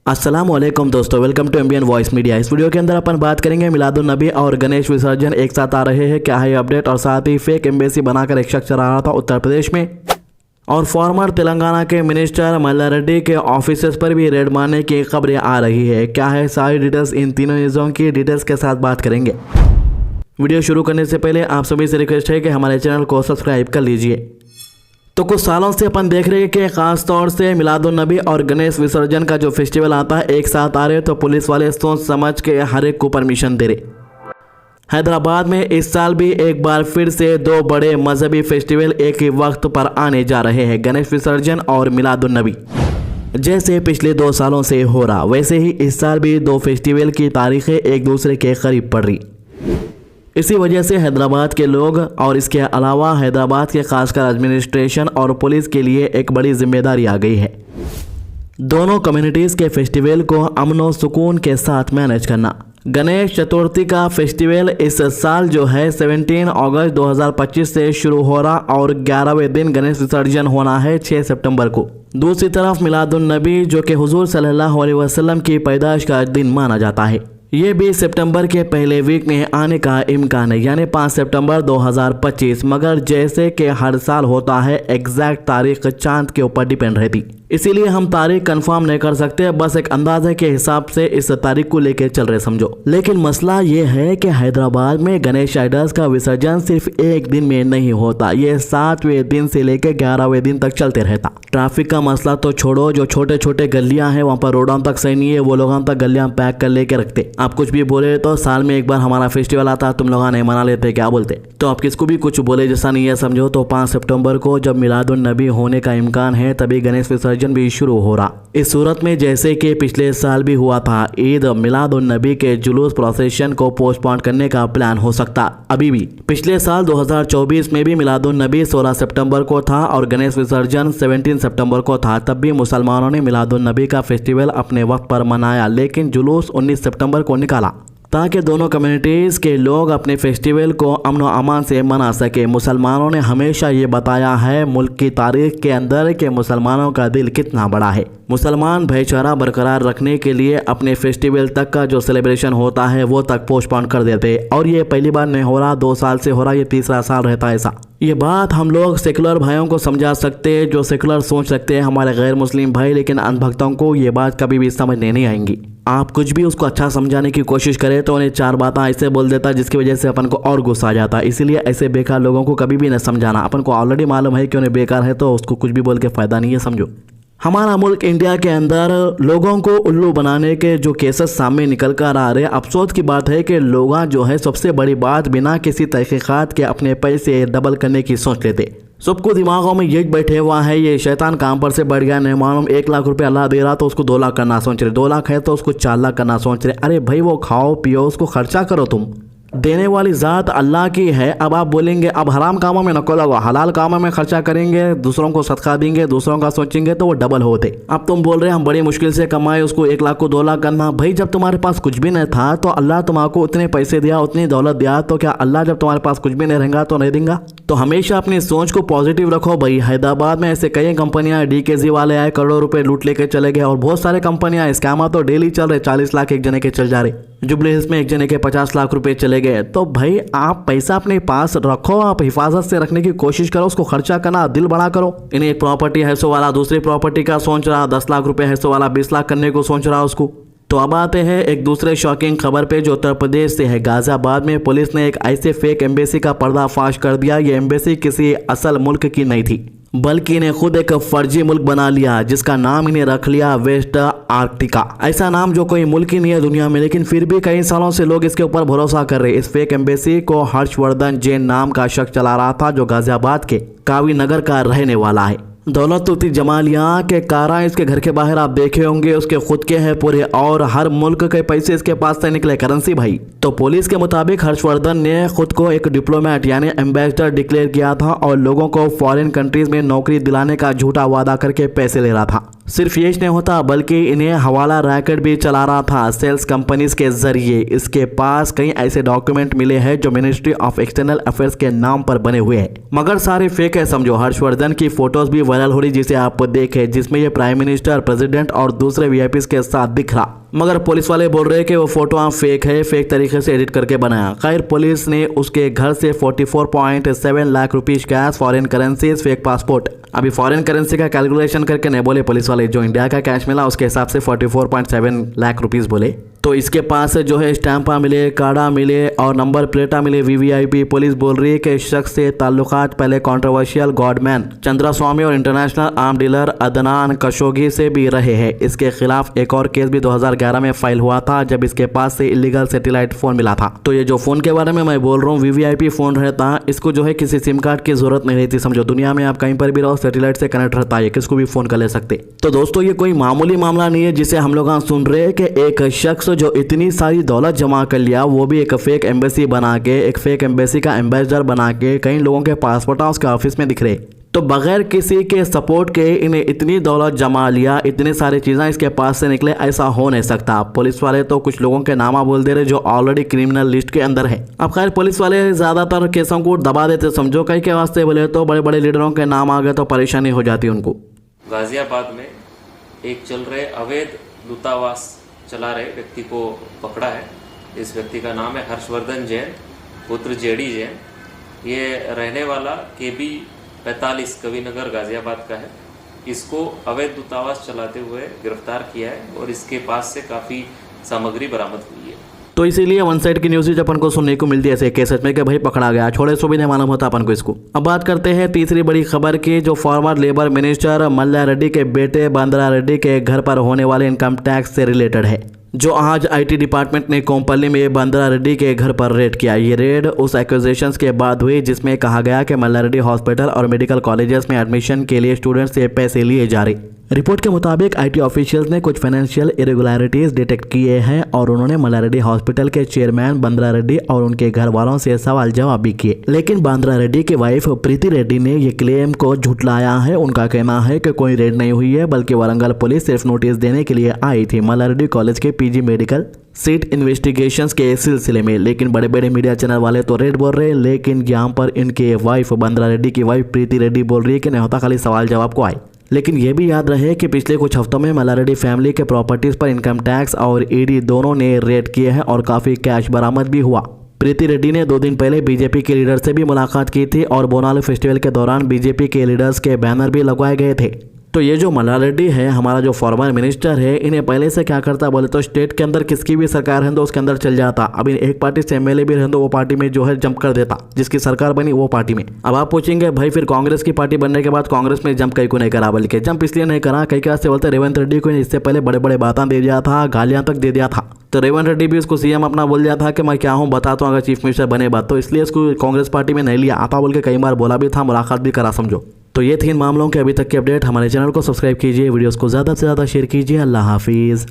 अस्सलामुअलैकुम दोस्तों, welcome to MBN voice media. इस वीडियो के अंदर अपन बात करेंगे मिलादुन नबी और गणेश विसर्जन एक साथ आ रहे हैं, क्या है अपडेट, और साथ ही फेक एम्बेसी बनाकर एक शख्स चला रहा था उत्तर प्रदेश में, और फॉर्मर तेलंगाना के मिनिस्टर मल्लारेड्डी के ऑफिसेस पर भी रेड मारने की खबरें आ रही है। क्या है सारी डिटेल्स, इन तीनों न्यूज़ों की डिटेल्स के साथ बात करेंगे। वीडियो शुरू करने से पहले आप सभी से रिक्वेस्ट है कि हमारे चैनल को सब्सक्राइब कर लीजिए। तो कुछ सालों से अपन देख रहे हैं कि खास तौर से मिलादुन नबी और गणेश विसर्जन का जो फेस्टिवल आता है एक साथ आ रहे, तो पुलिस वाले सोच समझ के हर एक को परमिशन दे रहे। हैदराबाद में इस साल भी एक बार फिर से दो बड़े मजहबी फेस्टिवल एक ही वक्त पर आने जा रहे हैं, गणेश विसर्जन और मिलादुन नबी। जैसे पिछले 2 सालों से हो रहा, वैसे ही इस साल भी 2 फेस्टिवल की तारीखें एक दूसरे के करीब पड़ रही। इसी वजह से हैदराबाद के लोग और इसके अलावा हैदराबाद के खासकर एडमिनिस्ट्रेशन और पुलिस के लिए एक बड़ी जिम्मेदारी आ गई है, दोनों कम्युनिटीज़ के फेस्टिवल को अमन और सुकून के साथ मैनेज करना। गणेश चतुर्थी का फेस्टिवल इस साल जो है 17 अगस्त 2025 से शुरू हो रहा और 11वें दिन गणेश विसर्जन होना है 6 सितंबर को। दूसरी तरफ मिलादुन नबी जो कि हुजूर सल्लल्लाहु अलैहि वसल्लम की पैदाइश का दिन माना जाता है, ये भी सितंबर के पहले वीक में आने का इम्कान है, यानी 5 सितंबर 2025। मगर जैसे कि हर साल होता है, एग्जैक्ट तारीख चांद के ऊपर डिपेंड रहती, इसीलिए हम तारीख कंफर्म नहीं कर सकते, बस एक अंदाजे के हिसाब से इस तारीख को लेके चल रहे समझो। लेकिन मसला ये है कि हैदराबाद में गणेश आइडल्स का विसर्जन सिर्फ एक दिन में नहीं होता, ये 7वें दिन से लेकर 11वें दिन तक चलते रहता। ट्रैफिक का मसला तो छोड़ो, जो छोटे छोटे गलियां हैं वहाँ पर रोडों तक सही नहीं है, वो लोग तक गलियां पैक कर लेके रखते। आप कुछ भी बोले तो साल में एक बार हमारा फेस्टिवल आता, तुम लोग नहीं मना लेते, क्या बोलते, तो आप किसको भी कुछ बोले जैसा नहीं है समझो। तो 5 सितंबर को जब मिलादुन नबी होने का इम्कान है, तभी गणेश विसर्जन भी शुरू हो रहा। इस सूरत में जैसे कि पिछले साल भी हुआ था, ईद मिलादुन नबी के जुलूस प्रोसेशन को पोस्टपोन करने का प्लान हो सकता अभी भी। पिछले साल 2024 में भी मिलादुन नबी 16 सितंबर को था और गणेश विसर्जन 17 सितंबर को था, तब भी मुसलमानों ने मिलादुन नबी का फेस्टिवल अपने वक्त पर मनाया, लेकिन जुलूस 19 सितंबर को निकाला ताकि दोनों कम्युनिटीज़ के लोग अपने फेस्टिवल को अमन और अमान से मना सके। मुसलमानों ने हमेशा ये बताया है मुल्क की तारीख के अंदर कि मुसलमानों का दिल कितना बड़ा है। मुसलमान भाईचारा बरकरार रखने के लिए अपने फेस्टिवल तक का जो सेलिब्रेशन होता है वो तक पोस्टपोन कर देते, और ये पहली बार नहीं हो रहा, 2 साल से हो रहा, ये 3रा साल रहता है ऐसा। ये बात हम लोग सेकुलर भाइयों को समझा सकते हैं, जो सेकुलर सोच सकते हैं हमारे गैर मुस्लिम भाई, लेकिन अंधभक्तों को ये बात कभी भी समझने नहीं आएंगी। आप कुछ भी उसको अच्छा समझाने की कोशिश करें तो उन्हें 4 बातें ऐसे बोल देता जिसकी वजह से अपन को और गुस्सा आ जाता। इसीलिए ऐसे बेकार लोगों को कभी भी न समझाना, अपन को ऑलरेडी मालूम है कि उन्हें बेकार है, तो उसको कुछ भी बोल के फ़ायदा नहीं है समझो। हमारा मुल्क इंडिया के अंदर लोगों को उल्लू बनाने के जो केसेस सामने निकल कर आ रहे, अफसोस की बात है कि लोग जो है सबसे बड़ी बात बिना किसी तहकीकात के अपने पैसे डबल करने की सोच लेते। सबको दिमागों में ये बैठे हुआ है, ये शैतान काम पर से बढ़ गया, नहीं मालूम 1 लाख रुपए अल्लाह दे रहा तो उसको 2 लाख करना सोच रहे, 2 लाख है तो उसको 4 लाख करना सोच रहे। अरे भाई वो खाओ पियो, उसको खर्चा करो, तुम देने वाली ज़ात अल्लाह की है। अब आप बोलेंगे अब हराम कामों में नको लगो, हलाल कामों में खर्चा करेंगे, दूसरों को सदका देंगे, दूसरों का सोचेंगे तो वो डबल होते। अब तुम बोल रहे हैं हम बड़ी मुश्किल से कमाए, उसको 1 लाख को 2 लाख करना। भाई जब तुम्हारे पास कुछ भी नहीं था तो अल्लाह तुम्हारे उतने पैसे दिया, उतनी दौलत दिया, तो क्या अल्लाह जब तुम्हारे पास कुछ भी नहीं रहेगा तो नहीं देगा? तो हमेशा अपनी सोच को पॉजिटिव रखो भाई। हैदराबाद में ऐसे कई कंपनियां, DKZ वाले आए, करोड़ों रुपए लूट लेके चले गए, और बहुत सारे कंपनियां स्कैम तो डेली चल रहे, 40 लाख एक जने के चल जा रहे, जुबली हिल्स में एक जने के 50 लाख रुपए चले गए। तो भाई आप पैसा अपने पास रखो, आप हिफाजत से रखने की कोशिश करो, उसको खर्चा करना दिल बड़ा करो। इन्हें एक प्रॉपर्टी है सो वाला दूसरी प्रॉपर्टी का सोच रहा, 10 लाख रुपए है सो वाला 20 लाख करने को सोच रहा उसको। तो अब आते हैं एक दूसरे शॉकिंग खबर पे जो उत्तर प्रदेश से है। गाजियाबाद में पुलिस ने एक ऐसे फेक एम्बेसी का पर्दाफाश कर दिया। ये एम्बेसी किसी असल मुल्क की नहीं थी, बल्कि इन्हें खुद एक फर्जी मुल्क बना लिया, जिसका नाम इन्हें रख लिया वेस्ट आर्कटिका। ऐसा नाम जो कोई मुल्क ही नहीं है दुनिया में, लेकिन फिर भी कई सालों से लोग इसके ऊपर भरोसा कर रहे। इस फेक एम्बेसी को हर्षवर्धन जैन नाम का शख्स चला रहा था, जो गाजियाबाद के कावी नगर का रहने वाला है। दौलतुती जमालिया के कारा इसके घर के बाहर आप देखे होंगे, उसके खुद के हैं पूरे, और हर मुल्क के पैसे इसके पास से निकले, करेंसी भाई। तो पुलिस के मुताबिक हर्षवर्धन ने खुद को एक डिप्लोमेट यानी एम्बेसडर डिक्लेयर किया था और लोगों को फॉरेन कंट्रीज में नौकरी दिलाने का झूठा वादा करके पैसे ले रहा था। सिर्फ ये नहीं होता बल्कि इन्हें हवाला रैकेट भी चला रहा था सेल्स कंपनीज के जरिए। इसके पास कई ऐसे डॉक्यूमेंट मिले हैं जो मिनिस्ट्री ऑफ एक्सटर्नल अफेयर्स के नाम पर बने हुए हैं, मगर सारे फेक है समझो। हर्षवर्धन की फोटोज भी वायरल हो रही जिसे आप देखे, जिसमें ये प्राइम मिनिस्टर, प्रेसिडेंट और दूसरे वीआईपीज के साथ दिख रहा, मगर पुलिस वाले बोल रहे हैं कि वो फोटो फेक है, फेक तरीके से एडिट करके बनाया। खैर पुलिस ने उसके घर से 44.7 lakh rupees cash, foreign currencies, fake passport. अभी फॉरेन करेंसी का कैलकुलेशन करके नहीं बोले पुलिस वाले, जो इंडिया का कैश मिला उसके हिसाब से 44.7 लाख रुपीज बोले। तो इसके पास जो है स्टैंपा मिले, कार्डा मिले और नंबर प्लेटा मिले वीवीआईपी। पुलिस बोल रही है कि इस शख्स से ताल्लुकात पहले कंट्रोवर्शियल गॉडमैन चंद्रा स्वामी और इंटरनेशनल आर्म डीलर अदनान कशोगी से भी रहे हैं। इसके खिलाफ एक और केस भी 2011 में फाइल हुआ था जब इसके पास से इलीगल सैटेलाइट फोन मिला था। तो ये जो फोन के बारे में मैं बोल रहा हूँ वीवीआईपी फोन रहता, इसको जो है किसी सिम कार्ड की जरूरत नहीं रहती समझो। दुनिया में आप कहीं पर भी रहो सैटेलाइट से कनेक्ट रहता है, किसको भी फोन कर ले सकते। तो दोस्तों ये कोई मामूली मामला नहीं है जिसे हम लोग सुन रहे हैं कि एक शख्स जो इतनी सारी दौलत जमा कर लिया, वो भी एक फेक एम्बेसी बना के, एक फेक एम्बेसी का एम्बेसडर बना के, कई लोगों के पासपोर्ट उसके ऑफिस में दिख रहे। तो बगैर किसी के सपोर्ट के इन्हें इतनी दौलत जमा लिया, इतनी सारी चीज़ें इसके पास से निकले, ऐसा हो नहीं सकता। पुलिस वाले तो कुछ लोगों के नामा बोल दे रहे जो ऑलरेडी क्रिमिनल लिस्ट के अंदर है। अब खैर पुलिस वाले ज़्यादातर केसों को दबा देते समझो, कई के वास्ते बोले तो बड़े बड़े लीडरों के नाम आ गए तो परेशानी हो जाती उनको। गाजियाबाद में एक चल रहे अवैध दूतावास चला रहे व्यक्ति को पकड़ा है। इस व्यक्ति का नाम है हर्षवर्धन जैन, पुत्र जेडी जैन। ये रहने वाला KB 45 कविनगर गाजियाबाद का है। इसको अवैध दूतावास चलाते हुए गिरफ्तार किया है और इसके पास से काफ़ी सामग्री बरामद हुई है। तो इसीलिए वन साइड की न्यूज़ अपन को सुनने को मिलती है ऐसे केसेस में कि भाई पकड़ा गया, छोड़े सो भी नहीं मालूम होता अपन को इसको। अब बात करते हैं तीसरी बड़ी खबर की, जो फॉर्मर लेबर मिनिस्टर मल्ला रेड्डी के बेटे बांद्रा रेड्डी के घर पर होने वाले इनकम टैक्स से रिलेटेड है। जो आज IT डिपार्टमेंट ने कोम्पल्ली में बांद्रा रेड्डी के घर पर रेड किया। ये रेड उस एक्विजिशंस के बाद हुई जिसमें कहा गया कि मल्ला रेड्डी हॉस्पिटल और मेडिकल कॉलेजेस में एडमिशन के लिए स्टूडेंट्स से पैसे लिए जा रहे। रिपोर्ट के मुताबिक IT ऑफिशियल्स ने कुछ फाइनेंशियल इरेगुलरिटीज डिटेक्ट किए हैं और उन्होंने मल्ला रेड्डी हॉस्पिटल के चेयरमैन बांद्रा रेड्डी और उनके घर वालों से सवाल जवाब भी किए। लेकिन बांद्रा रेड्डी की वाइफ प्रीति रेड्डी ने ये क्लेम को झुटलाया है। उनका कहना है कि कोई रेड नहीं हुई है, बल्कि वारंगल पुलिस सिर्फ नोटिस देने के लिए आई थी मल्ला रेड्डी कॉलेज के PG मेडिकल सीट इन्वेस्टिगेशंस के सिलसिले में। लेकिन बड़े बड़े मीडिया चैनल वाले तो रेड बोल रहे हैं, लेकिन यहाँ पर इनके वाइफ बांद्रा रेड्डी की वाइफ प्रीति रेड्डी बोल रही है कि नहीं होता, खाली सवाल जवाब को आए। लेकिन यह भी याद रहे कि पिछले कुछ हफ्तों में मल्ला रेड्डी फैमिली के प्रॉपर्टीज पर इनकम टैक्स और ED दोनों ने रेड किए हैं और काफ़ी कैश बरामद भी हुआ। प्रीति रेड्डी ने 2 दिन पहले BJP के लीडर से भी मुलाकात की थी और बोनाल फेस्टिवल के दौरान BJP के लीडर्स के बैनर भी लगवाए गए थे। तो ये जो मल्ला रेड्डी है, हमारा जो फॉर्मर मिनिस्टर है, इन्हें पहले से क्या करता बोले तो स्टेट के अंदर किसकी भी सरकार है तो उसके अंदर चल जाता। अभी एक पार्टी से MLA भी रहे तो वो पार्टी में जो है जंप कर देता, जिसकी सरकार बनी वो पार्टी में। अब आप पूछेंगे भाई फिर कांग्रेस की पार्टी बनने के बाद कांग्रेस में जंप कई को नहीं करा, बल्कि जंप इसलिए नहीं करा कई क्या से बोलते रेवंत रेड्डी को इससे पहले बड़े बड़े बातें दे दिया था, गालियां तक दे दिया था। तो रेवंत रेड्डी भी उसको CM अपना बोल दिया था कि मैं क्या हूँ बताता हूँ अगर चीफ मिनिस्टर बने बात, तो इसलिए इसको कांग्रेस पार्टी में नहीं लिया आता बोल के कई बार बोला भी था, मुलाकात भी करा समझो। तो ये थी इन मामलों के अभी तक की अपडेट। हमारे चैनल को सब्सक्राइब कीजिए, वीडियोस को ज़्यादा से ज़्यादा शेयर कीजिए। अल्लाह हाफिज़।